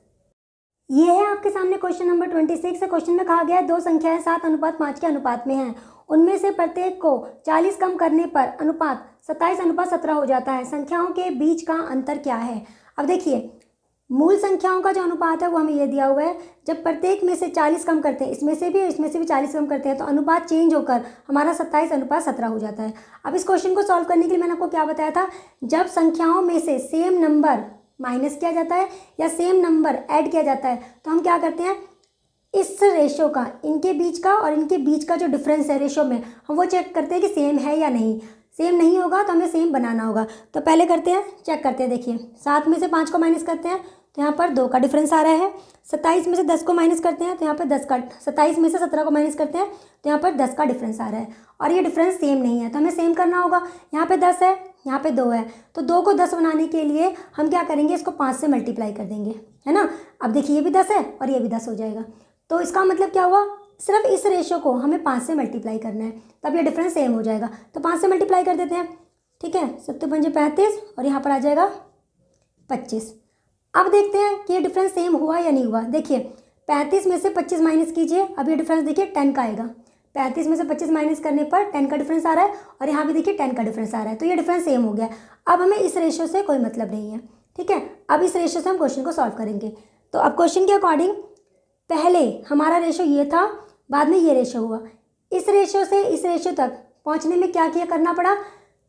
ये है आपके सामने क्वेश्चन नंबर 26 है। क्वेश्चन में कहा गया है 2 संख्याएं 7:5 के अनुपात में हैं। उनमें से प्रत्येक को 40 कम करने पर अनुपात 27:17 हो जाता है। संख्याओं के बीच का अंतर क्या है। अब देखिए, मूल संख्याओं का जो अनुपात है वो हमें ये दिया हुआ है। जब प्रत्येक में से 40 कम करते हैं, इसमें से भी 40 कम करते हैं, तो अनुपात चेंज होकर हमारा 27:17 हो जाता है। अब इस क्वेश्चन को सॉल्व करने के लिए मैंने आपको क्या बताया था, जब संख्याओं में से सेम नंबर माइनस किया जाता है या सेम नंबर ऐड किया जाता है, तो हम क्या करते हैं, इस रेशो का, इनके बीच का और इनके बीच का जो डिफरेंस है रेशो में, हम वो चेक करते हैं कि सेम है या नहीं। सेम नहीं होगा तो हमें सेम बनाना होगा। तो पहले करते हैं, चेक करते हैं। देखिए 7 में से 5 को माइनस करते हैं तो यहाँ पर 2 का डिफरेंस आ रहा है। 27 में से 10 को माइनस करते हैं तो यहाँ पर 27 में से 17 को माइनस करते हैं तो यहाँ पर 10 का डिफरेंस आ रहा है। और ये डिफरेंस सेम नहीं है तो हमें सेम करना होगा। यहाँ पे 10 है, यहाँ पे 2 है, तो 2 को 10 बनाने के लिए हम क्या करेंगे, इसको 5 से मल्टीप्लाई कर देंगे, है ना। अब देखिए ये भी 10 है और ये भी 10 हो जाएगा। तो इसका मतलब क्या हुआ, सिर्फ इस रेशो को हमें 5 से मल्टीप्लाई करना है, तब ये डिफरेंस सेम हो जाएगा। तो 5 से मल्टीप्लाई कर देते हैं, ठीक है। 7 पंजे 35 और यहाँ पर आ जाएगा 25। अब देखते हैं कि ये डिफरेंस सेम हुआ या नहीं हुआ। देखिए 35 में से 25 माइनस कीजिए, अब ये डिफरेंस देखिए 10 का आएगा। 35 में से 25 माइनस करने पर 10 का डिफरेंस आ रहा है और यहाँ भी देखिए 10 का डिफरेंस आ रहा है, तो ये डिफरेंस सेम हो गया। अब हमें इस रेशो से कोई मतलब नहीं है, ठीक है। अब इस रेशो से हम क्वेश्चन को सॉल्व करेंगे। तो अब क्वेश्चन के अकॉर्डिंग पहले हमारा रेशो ये था, बाद में ये रेशो हुआ। इस रेशो से इस रेशो तक पहुँचने में क्या किया करना पड़ा,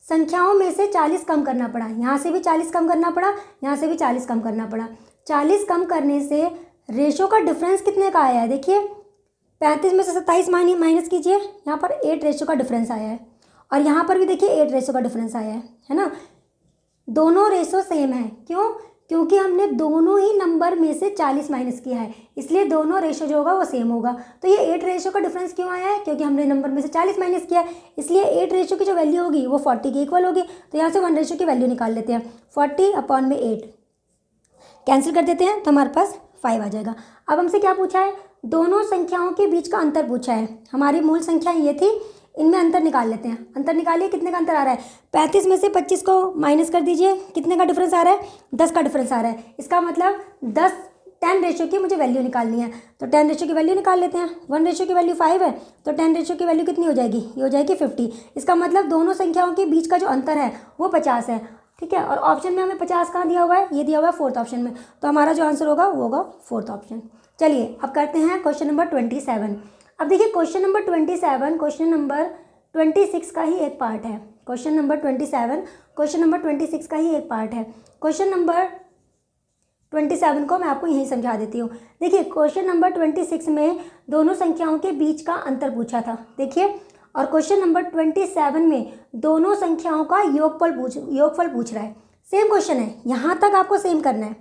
संख्याओं में से 40 कम करना पड़ा। यहाँ से भी 40 कम करना पड़ा, यहाँ से भी 40 कम करना पड़ा। 40 कम करने से रेशो का डिफरेंस कितने का आया है, देखिए 35 में से 27 माइनस कीजिए, यहाँ पर 8 रेशो का डिफरेंस आया है और यहाँ पर भी देखिए 8 रेशो का डिफरेंस आया है ना। दोनों रेशो सेम है, क्यों, क्योंकि हमने दोनों ही नंबर में से 40 माइनस किया है, इसलिए दोनों रेशो जो होगा वो सेम होगा। तो ये 8 रेशो का डिफरेंस क्यों आया है, क्योंकि हमने नंबर में से 40 माइनस किया है, इसलिए 8 रेशो की जो वैल्यू होगी वो 40 के इक्वल होगी। तो यहाँ से 1 रेशो की वैल्यू निकाल लेते हैं, 40/8 कैंसिल कर देते हैं तो हमारे पास 5 आ जाएगा। अब हमसे क्या पूछा है, दोनों संख्याओं के बीच का अंतर पूछा है। हमारी मूल संख्या ये थी, इनमें अंतर निकाल लेते हैं। अंतर निकालिए, कितने का अंतर आ रहा है, 35 में से 25 को माइनस कर दीजिए, कितने का डिफरेंस आ रहा है, 10 का डिफरेंस आ रहा है। इसका मतलब 10 रेशो की मुझे वैल्यू निकालनी है, तो 10 रेशो की वैल्यू निकाल लेते हैं। 1 रेशो की वैल्यू 5 है, तो 10 रेशो की वैल्यू कितनी हो जाएगी, ये हो जाएगी 50। इसका मतलब दोनों संख्याओं के बीच का जो अंतर है वो 50 है, ठीक है। और ऑप्शन में हमें 50 कहाँ दिया हुआ है, ये दिया हुआ है 4th ऑप्शन में, तो हमारा जो आंसर होगा वो होगा 4th ऑप्शन। चलिए अब करते हैं क्वेश्चन नंबर 27। अब देखिए क्वेश्चन नंबर 27 क्वेश्चन नंबर 26 का ही एक पार्ट है। क्वेश्चन नंबर 27 क्वेश्चन नंबर 26 का ही एक पार्ट है। क्वेश्चन नंबर 27 को मैं आपको यहीं समझा देती हूँ। देखिए क्वेश्चन नंबर 26 में दोनों संख्याओं के बीच का अंतर पूछा था, देखिए। और क्वेश्चन नंबर 27 में दोनों संख्याओं का योगफल पूछ रहा है। सेम क्वेश्चन है, यहाँ तक आपको सेम करना है,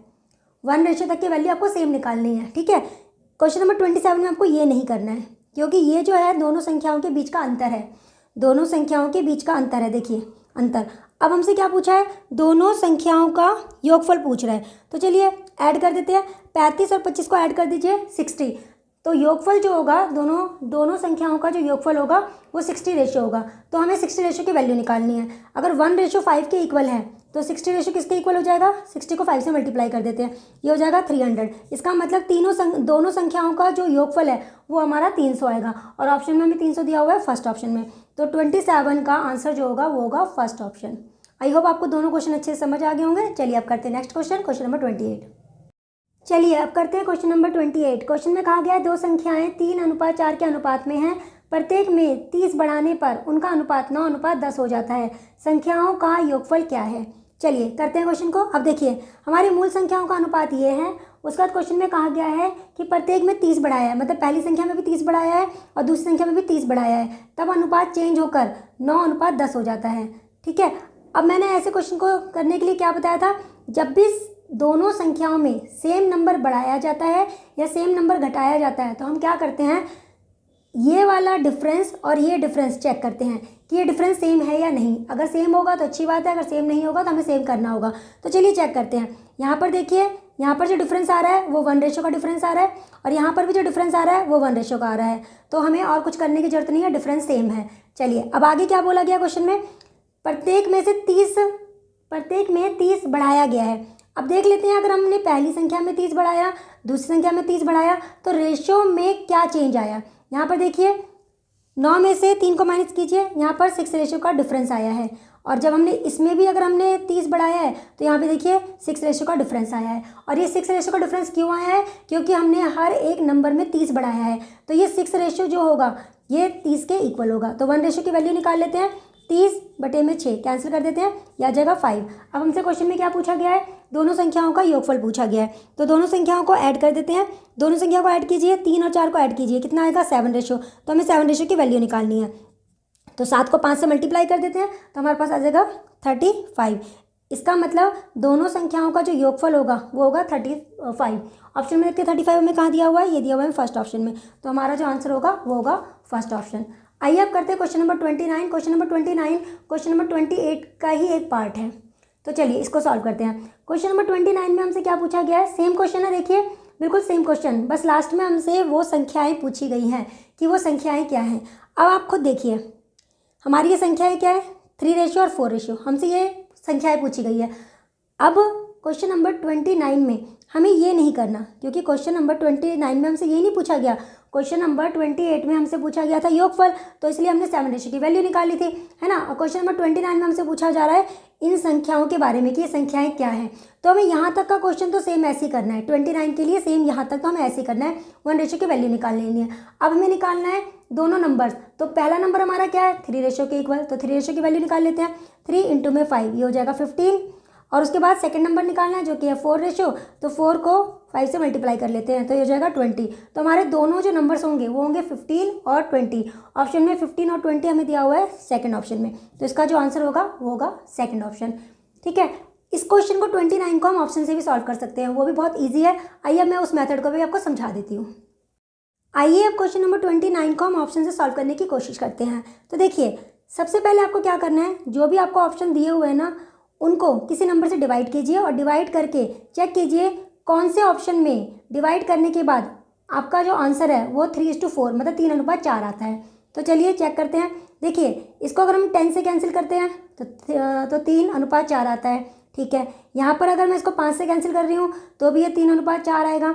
1 रेशो तक की वैल्यू आपको सेम निकालनी है, ठीक है। क्वेश्चन नंबर 27 में आपको ये नहीं करना है, क्योंकि ये जो है दोनों संख्याओं के बीच का अंतर है, दोनों संख्याओं के बीच का अंतर है, देखिए अंतर। अब हमसे क्या पूछा है, दोनों संख्याओं का योगफल पूछ रहा है, तो चलिए ऐड कर देते हैं। 35 और 25 को ऐड कर दीजिए, 60। तो योगफल जो होगा दोनों संख्याओं का जो योगफल होगा वो 60 रेशो होगा। तो हमें 60 रेशो की वैल्यू निकालनी है। अगर 1 रेशो 5 के इक्वल है तो 60 रेशो किसके इक्वल हो जाएगा, 60 को 5 से मल्टीप्लाई कर देते हैं, ये हो जाएगा 300। इसका मतलब दोनों संख्याओं का जो योगफल है वो हमारा 300 आएगा, और ऑप्शन में हमें 300 दिया हुआ है फर्स्ट ऑप्शन में। तो 27 का आंसर जो होगा वो होगा फर्स्ट ऑप्शन। आई होप आपको दोनों क्वेश्चन अच्छे से समझ आ गए होंगे। चलिए अब करते हैं नेक्स्ट क्वेश्चन, क्वेश्चन नंबर 28। चलिए अब करते हैं क्वेश्चन नंबर 28। क्वेश्चन में कहा गया है दो संख्याएं 3:4 के अनुपात में हैं, प्रत्येक में 30 बढ़ाने पर उनका अनुपात 9:10 हो जाता है, संख्याओं का योगफल क्या है। चलिए करते हैं क्वेश्चन को। अब देखिए हमारी मूल संख्याओं का अनुपात ये है, उसके बाद क्वेश्चन में कहा गया है कि प्रत्येक में 30 बढ़ाया है, मतलब पहली संख्या में भी 30 बढ़ाया है और दूसरी संख्या में भी 30 बढ़ाया है, तब अनुपात चेंज होकर 9:10 हो जाता है, ठीक है। अब मैंने ऐसे क्वेश्चन को करने के लिए क्या बताया था, जब भी दोनों संख्याओं में सेम नंबर बढ़ाया जाता है या सेम नंबर घटाया जाता है तो हम क्या करते हैं, ये वाला डिफरेंस और ये डिफरेंस चेक करते हैं कि ये डिफरेंस सेम है या नहीं। अगर सेम होगा तो अच्छी बात है, अगर सेम नहीं होगा तो हमें सेम करना होगा। तो चलिए चेक करते हैं। यहाँ पर देखिए, यहाँ पर जो डिफरेंस आ रहा है वो 1 रेशो का डिफरेंस आ रहा है, और यहाँ पर भी जो डिफरेंस आ रहा है वो 1 रेशो का आ रहा है, तो हमें और कुछ करने की जरूरत नहीं है, डिफरेंस सेम है। चलिए अब आगे क्या बोला गया क्वेश्चन में, प्रत्येक में 30 बढ़ाया गया है। अब देख लेते हैं, अगर हमने पहली संख्या में 30 बढ़ाया, दूसरी संख्या में 30 बढ़ाया, तो रेशो में क्या चेंज आया। यहाँ पर देखिए 9 में से 3 को माइनस कीजिए, यहाँ पर 6 रेशो का डिफरेंस आया है, और जब हमने इसमें भी अगर हमने 30 बढ़ाया है तो यहाँ पे देखिए 6 रेशो का डिफरेंस आया है। और ये 6 रेशो का डिफरेंस क्यों आया है, क्योंकि हमने हर एक नंबर में 30 बढ़ाया है, तो ये 6 रेशो जो होगा ये 30 के इक्वल होगा। तो 1 रेशो की वैल्यू निकाल लेते हैं, 30/6 कैंसिल कर देते हैं, यह आ जाएगा 5। अब हमसे क्वेश्चन में क्या पूछा गया है, दोनों संख्याओं का योगफल पूछा गया है, तो दोनों संख्याओं को ऐड कर देते हैं। दोनों संख्याओं को ऐड कीजिए, 3 और 4 को ऐड कीजिए, कितना आएगा 7 रेशो, तो हमें 7 रेशो की वैल्यू निकालनी है। तो 7 को 5 से मल्टीप्लाई कर देते हैं तो हमारे पास आ जाएगा 35। इसका मतलब दोनों संख्याओं का जो योगफल होगा वो होगा 35। ऑप्शन में देखते हैं 35 हमें कहाँ दिया हुआ है, ये दिया हुआ है फर्स्ट ऑप्शन में, तो हमारा जो आंसर होगा वो होगा फर्स्ट ऑप्शन। आइए अब करते हैं question number 29। Question number 29 question number 28 का ही एक पार्ट है, तो चलिए इसको सॉल्व करते हैं। क्वेश्चन नंबर 29 में हमसे क्या पूछा गया है, सेम क्वेश्चन है, देखिए बिल्कुल सेम क्वेश्चन, बस लास्ट में हमसे वो संख्याएँ पूछी गई हैं कि वो संख्याएँ क्या हैं। अब आप खुद देखिए हमारी ये संख्याएँ क्या है, 3 रेशियो और 4 रेशियो, हमसे ये संख्याएं पूछी गई है। अब क्वेश्चन नंबर 29 में हमें ये नहीं करना, क्योंकि क्वेश्चन नंबर 29 में हमसे ये नहीं पूछा गया, क्वेश्चन नंबर 28 में हमसे पूछा गया था योगफल, तो इसलिए हमने 7 रेशियो की वैल्यू निकाली थी, है ना। और क्वेश्चन नंबर 29 में हमसे पूछा जा रहा है इन संख्याओं के बारे में कि ये संख्याएं क्या हैं, तो हमें यहाँ तक का क्वेश्चन तो सेम ऐसे ही करना है, 29 के लिए सेम यहाँ तक तो हमें ऐसे ही करना है, 1 रेशियो की वैल्यू निकाल लेनी है। अब हमें निकालना है दोनों नंबर्स, तो पहला नंबर हमारा क्या है 3 रेशियो के इक्वल, तो 3 रेशियो की वैल्यू निकाल लेते हैं, 3 इंटू में 5 ये हो जाएगा 15। और उसके बाद सेकंड नंबर निकालना है जो कि है 4 रेशियो, तो 4 को 5 से मल्टीप्लाई कर लेते हैं तो ये हो जाएगा 20। तो हमारे दोनों जो नंबर्स होंगे वो होंगे 15 और 20। ऑप्शन में 15 और 20 हमें दिया हुआ है सेकंड ऑप्शन में, तो इसका जो आंसर होगा वो होगा सेकंड ऑप्शन। ठीक है, इस क्वेश्चन को 29 को हम ऑप्शन से भी सॉल्व कर सकते हैं, वो भी बहुत ईजी है। आइए मैं उस मेथड को भी आपको समझा देती हूँ। आइए अब क्वेश्चन नंबर 29 को हम ऑप्शन से सॉल्व करने की कोशिश करते हैं। तो देखिए सबसे पहले आपको क्या करना है, जो भी आपको ऑप्शन दिए हुए हैं ना उनको किसी नंबर से डिवाइड कीजिए और डिवाइड करके चेक कीजिए कौन से ऑप्शन में डिवाइड करने के बाद आपका जो आंसर है वो 3:4 मतलब 3:4 आता है। तो चलिए चेक करते हैं। देखिए इसको अगर हम 10 से कैंसिल करते हैं तो 3:4 आता है। ठीक है, यहाँ पर अगर मैं इसको 5 से कैंसिल कर रही हूँ तो भी ये 3:4 आएगा।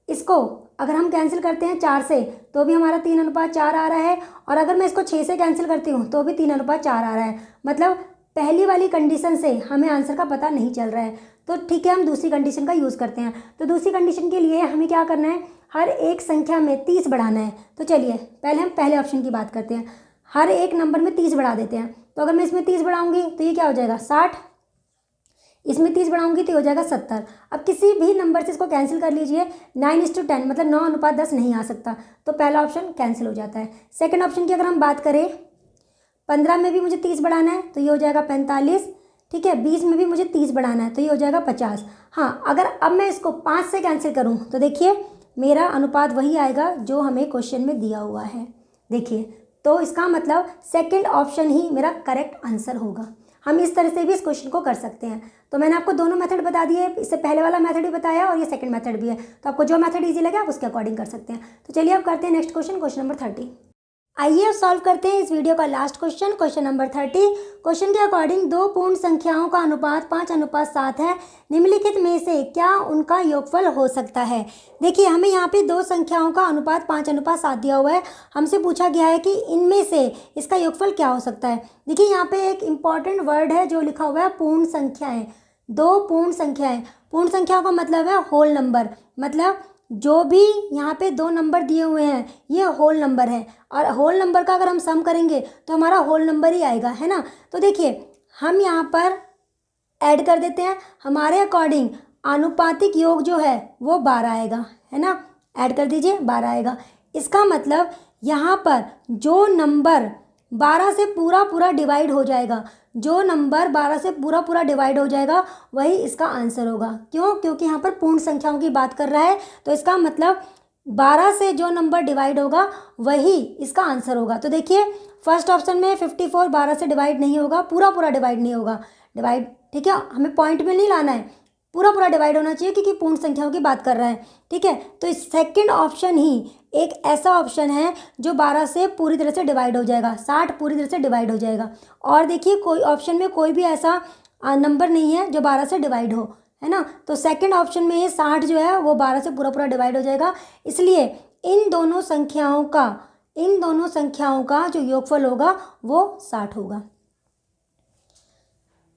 इसको अगर हम कैंसिल करते हैं 4 से तो भी हमारा 3:4 आ रहा है, और अगर मैं इसको 6 से कैंसिल करती हूँ तो भी 3:4 आ रहा है। मतलब पहली वाली कंडीशन से हमें आंसर का पता नहीं चल रहा है, तो ठीक है हम दूसरी कंडीशन का यूज़ करते हैं। तो दूसरी कंडीशन के लिए हमें क्या करना है, हर एक संख्या में 30 बढ़ाना है। तो चलिए पहले हम पहले ऑप्शन की बात करते हैं, हर एक नंबर में 30 बढ़ा देते हैं। तो अगर मैं इसमें 30 बढ़ाऊंगी तो ये क्या हो जाएगा 60, इसमें 30 बढ़ाऊंगी तो हो जाएगा 70। अब किसी भी नंबर से इसको कैंसिल कर लीजिए, 9:10 मतलब 9:10 नहीं आ सकता, तो पहला ऑप्शन कैंसिल हो जाता है। सेकंड ऑप्शन की अगर हम बात करें, 15 में भी मुझे 30 बढ़ाना है तो ये हो जाएगा 45। ठीक है, 20 में भी मुझे 30 बढ़ाना है तो ये हो जाएगा 50। हाँ, अगर अब मैं इसको 5 से कैंसिल करूँ तो देखिए मेरा अनुपात वही आएगा जो हमें क्वेश्चन में दिया हुआ है। देखिए तो इसका मतलब सेकंड ऑप्शन ही मेरा करेक्ट आंसर होगा। हम इस तरह से भी इस क्वेश्चन को कर सकते हैं। तो मैंने आपको दोनों मेथड बता दिए, इससे पहले वाला मेथड भी बताया और ये सेकंड मेथड भी है, तो आपको जो मेथड इजी लगे आप उसके अकॉर्डिंग कर सकते हैं। तो चलिए अब करते हैं नेक्स्ट क्वेश्चन, क्वेश्चन नंबर 30। आइए अब सॉल्व करते हैं इस वीडियो का last question, question number 30। Question के अकॉर्डिंग दो पूर्ण संख्याओं का अनुपात 5:7 है, निम्नलिखित में से क्या उनका योगफल हो सकता है। देखिए हमें यहाँ पे दो संख्याओं का अनुपात 5:7 दिया हुआ है, हमसे पूछा गया है कि इनमें से इसका योगफल क्या हो सकता है। देखिए यहाँ पे एक इम्पॉर्टेंट वर्ड है जो लिखा हुआ है पूर्ण संख्याएँ, दो पूर्ण संख्याएँ। पूर्ण संख्याओं का मतलब है होल नंबर, मतलब जो भी यहाँ पे दो नंबर दिए हुए हैं ये होल नंबर है, और होल नंबर का अगर हम सम करेंगे तो हमारा होल नंबर ही आएगा, है ना। तो देखिए हम यहाँ पर ऐड कर देते हैं, हमारे अकॉर्डिंग आनुपातिक योग जो है वो 12 आएगा, है ना। ऐड कर दीजिए 12 आएगा। इसका मतलब यहाँ पर जो नंबर 12 से पूरा डिवाइड हो जाएगा, जो नंबर 12 से पूरा डिवाइड हो जाएगा वही इसका आंसर होगा। क्यों? क्योंकि यहाँ पर पूर्ण संख्याओं की बात कर रहा है, तो इसका मतलब 12 से जो नंबर डिवाइड होगा वही इसका आंसर होगा। तो देखिए फर्स्ट ऑप्शन में 54 12 से डिवाइड नहीं होगा, पूरा डिवाइड नहीं होगा, डिवाइड ठीक है, हमें पॉइंट में नहीं लाना है, पूरा डिवाइड होना चाहिए क्योंकि पूर्ण संख्याओं की बात कर रहा है। ठीक है, तो सेकंड ऑप्शन ही एक ऐसा ऑप्शन है जो 12 से पूरी तरह से डिवाइड हो जाएगा, 60 पूरी तरह से डिवाइड हो जाएगा। और देखिए कोई ऑप्शन में कोई भी ऐसा नंबर नहीं है जो 12 से डिवाइड हो, है ना। तो सेकंड ऑप्शन में ये 60 जो है वो 12 से पूरा डिवाइड हो जाएगा, इसलिए इन दोनों संख्याओं का जो योगफल होगा वो 60 होगा।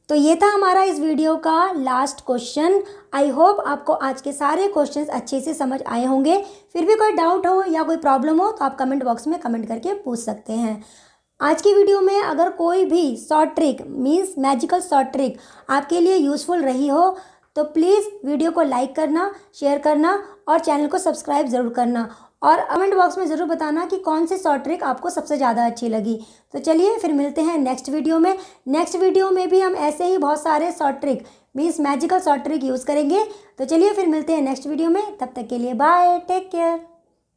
तो ये था हमारा इस वीडियो का लास्ट क्वेश्चन। आई होप आपको आज के सारे क्वेश्चंस अच्छे से समझ आए होंगे। फिर भी कोई डाउट हो या कोई प्रॉब्लम हो तो आप कमेंट बॉक्स में कमेंट करके पूछ सकते हैं। आज की वीडियो में अगर कोई भी short trick means magical short trick आपके लिए यूज़फुल रही हो तो प्लीज़ वीडियो को लाइक करना, शेयर करना और चैनल को सब्सक्राइब ज़रूर करना। और कमेंट बॉक्स में ज़रूर बताना कि कौन सी शॉर्ट ट्रिक आपको सबसे ज़्यादा अच्छी लगी। तो चलिए फिर मिलते हैं नेक्स्ट वीडियो में। नेक्स्ट वीडियो में भी हम ऐसे ही बहुत सारे short trick means magical short trick use करेंगे। तो चलिए फिर मिलते हैं नेक्स्ट वीडियो में, तब तक के लिए बाय, टेक केयर।